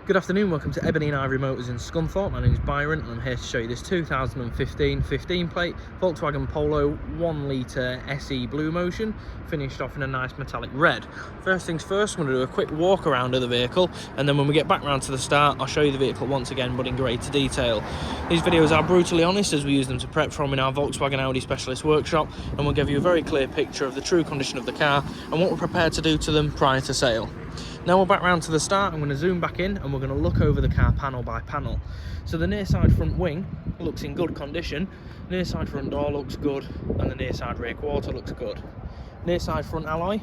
Good afternoon, welcome to Ebony and Ivory Motors in Scunthorpe. My name is Byron and I'm here to show you this 2015 15 plate Volkswagen Polo 1 litre SE Blue Motion, finished off in a nice metallic red. First things first, I'm going to do a quick walk around of the vehicle, and then when we get back round to the start, I'll show you the vehicle once again, but in greater detail. These videos are brutally honest, as we use them to prep from in our Volkswagen Audi specialist workshop, and we'll give you a very clear picture of the true condition of the car and what we're prepared to do to them prior to sale. Now we're back round to the start. I'm going to zoom back in and we're going to look over the car panel by panel. So the near side front wing looks in good condition, near side front door looks good, and the near side rear quarter looks good. Near side front alloy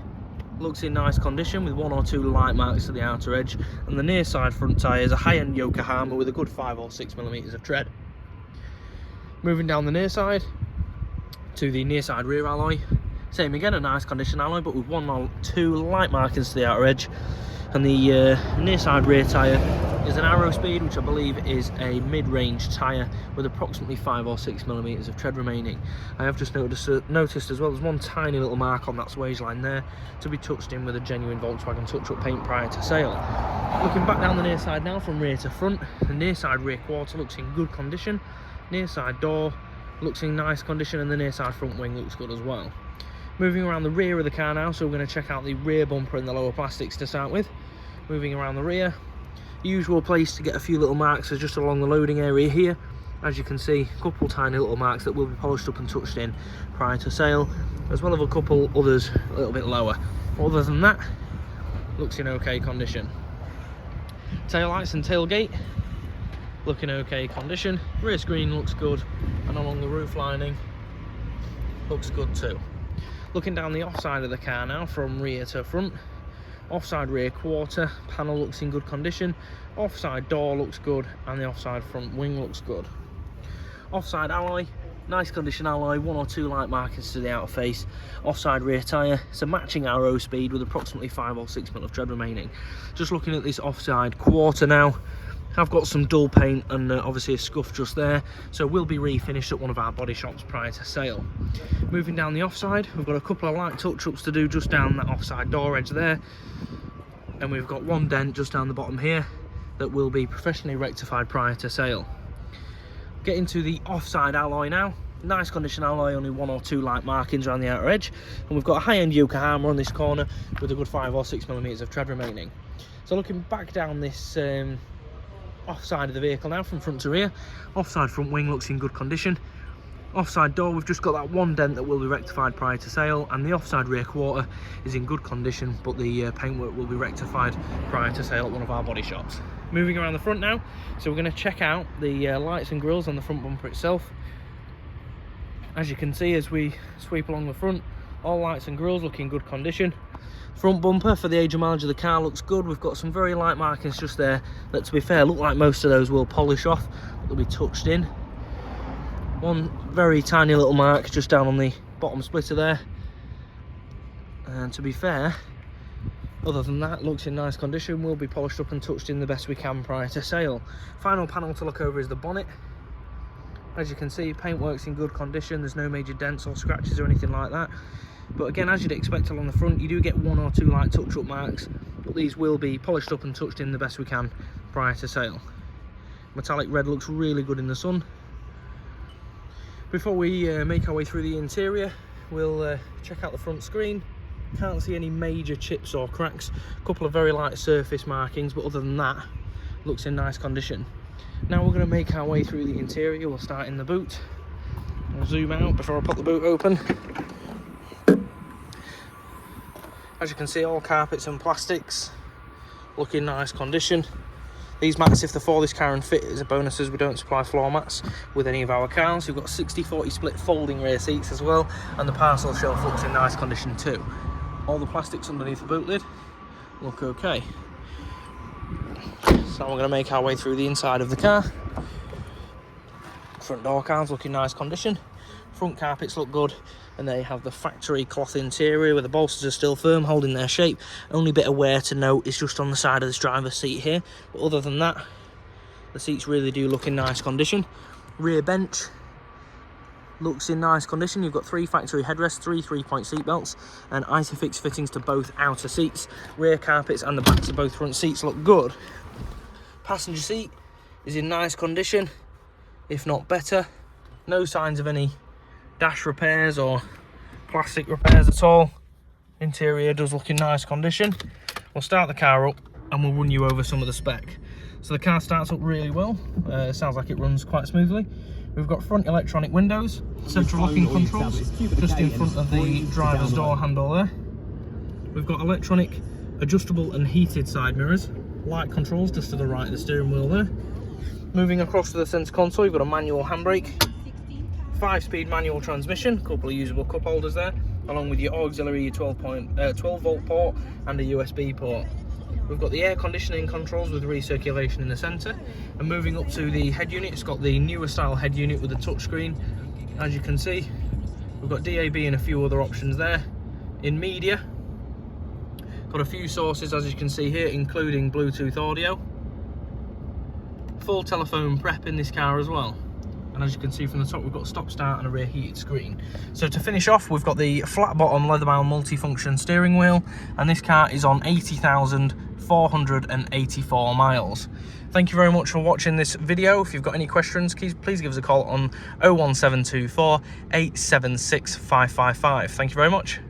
looks in nice condition with 1 or 2 light marks to the outer edge, and the near side front tyres are high-end Yokohama with a good 5 or 6 millimeters of tread. Moving down the near side to the near side rear alloy, same again, a nice condition alloy but with 1 or 2 light markings to the outer edge. And the near side rear tyre is an Aero Speed, which I believe is a mid-range tyre with approximately 5 or 6 millimeters of tread remaining. I have just noticed as well there's one tiny little mark on that swage line there to be touched in with a genuine Volkswagen touch-up paint prior to sale. Looking back down the near side now from rear to front, the near side rear quarter looks in good condition, near side door looks in nice condition, and the near side front wing looks good as well. Moving around the rear of the car now, so we're going to check out the rear bumper and the lower plastics to start with. Moving around the rear, the usual place to get a few little marks is just along the loading area here. As you can see, a couple tiny little marks that will be polished up and touched in prior to sale, as well as a couple others a little bit lower. Other than that, looks in okay condition. Tail lights and tailgate look in okay condition. Rear screen looks good, and along the roof lining looks good too. Looking down the offside of the car now from rear to front, offside rear quarter panel looks in good condition, offside door looks good, and the offside front wing looks good. Offside alloy, nice condition alloy, 1 or 2 light markings to the outer face. Offside rear tyre, it's a matching Aero Speed with approximately 5 or 6 mil of tread remaining. Just looking at this offside quarter now, I've got some dull paint and obviously a scuff just there, so we'll be refinished at one of our body shops prior to sale. Moving down the offside, we've got a couple of light touch-ups to do just down that offside door edge there, and we've got 1 dent just down the bottom here that will be professionally rectified prior to sale. Getting to the offside alloy now, nice condition alloy, only 1 or 2 light markings around the outer edge, and we've got a high-end Yokohama on this corner with a good 5 or 6 millimeters of tread remaining. So looking back down this offside of the vehicle now from front to rear, offside front wing looks in good condition. Offside door, we've just got that 1 dent that will be rectified prior to sale, and the offside rear quarter is in good condition, but the paintwork will be rectified prior to sale at one of our body shops. Moving around the front now, so we're going to check out the lights and grills on the front bumper itself. As you can see, as we sweep along the front, all lights and grills look in good condition. Front bumper, for the age and mileage of the car, looks good. We've got some very light markings just there that, to be fair, look like most of those will polish off, but they'll be touched in. One very tiny little mark just down on the bottom splitter there, and to be fair, other than that, looks in nice condition, will be polished up and touched in the best we can prior to sale. Final panel to look over is the bonnet. As you can see, paintwork's in good condition, there's no major dents or scratches or anything like that. But again, as you'd expect along the front, you do get 1 or 2 light touch-up marks, but these will be polished up and touched in the best we can prior to sale. Metallic red looks really good in the sun. Before we make our way through the interior, we'll check out the front screen. Can't see any major chips or cracks, a couple of very light surface markings, but other than that, looks in nice condition. Now we're going to make our way through the interior. We'll start in the boot. I'll zoom out before I pop the boot open. As you can see, all carpets and plastics look in nice condition. These mats, if they're for this car and fit, is a bonus, as we don't supply floor mats with any of our cars. We've got 60-40 split folding rear seats as well, and the parcel shelf looks in nice condition too. All the plastics underneath the boot lid look okay. So we're going to make our way through the inside of the car. Front door cards look in nice condition. Front carpets look good, and they have the factory cloth interior where the bolsters are still firm, holding their shape. Only bit of wear to note is just on the side of this driver's seat here, but other than that, the seats really do look in nice condition. Rear bench looks in nice condition. You've got 3 factory headrests, 3 3-point seat belts, and Isofix fittings to both outer seats. Rear carpets and the backs of both front seats look good. Passenger seat is in nice condition, if not better. No signs of any dash repairs or plastic repairs at all. Interior does look in nice condition. We'll start the car up and we'll run you over some of the spec. So the car starts up really well. Sounds like it runs quite smoothly. We've got front electronic windows, central locking controls just in front of the driver's door handle there. We've got electronic adjustable and heated side mirrors, light controls just to the right of the steering wheel there. Moving across to the centre console, you've got a manual handbrake, 5-speed manual transmission, a couple of usable cup holders there, along with your auxiliary, your 12 volt port and a USB port. We've got the air conditioning controls with recirculation in the centre, and moving up to the head unit, it's got the newer style head unit with a touchscreen. As you can see, we've got DAB and a few other options there. In media, got a few sources as you can see here, including Bluetooth audio. Full telephone prep in this car as well. And as you can see from the top, we've got stop start and a rear heated screen. So to finish off, we've got the flat bottom leather bound multifunction steering wheel, and this car is on 80,484 miles. Thank you very much for watching this video. If you've got any questions, please give us a call on 01724 876 555. Thank you very much.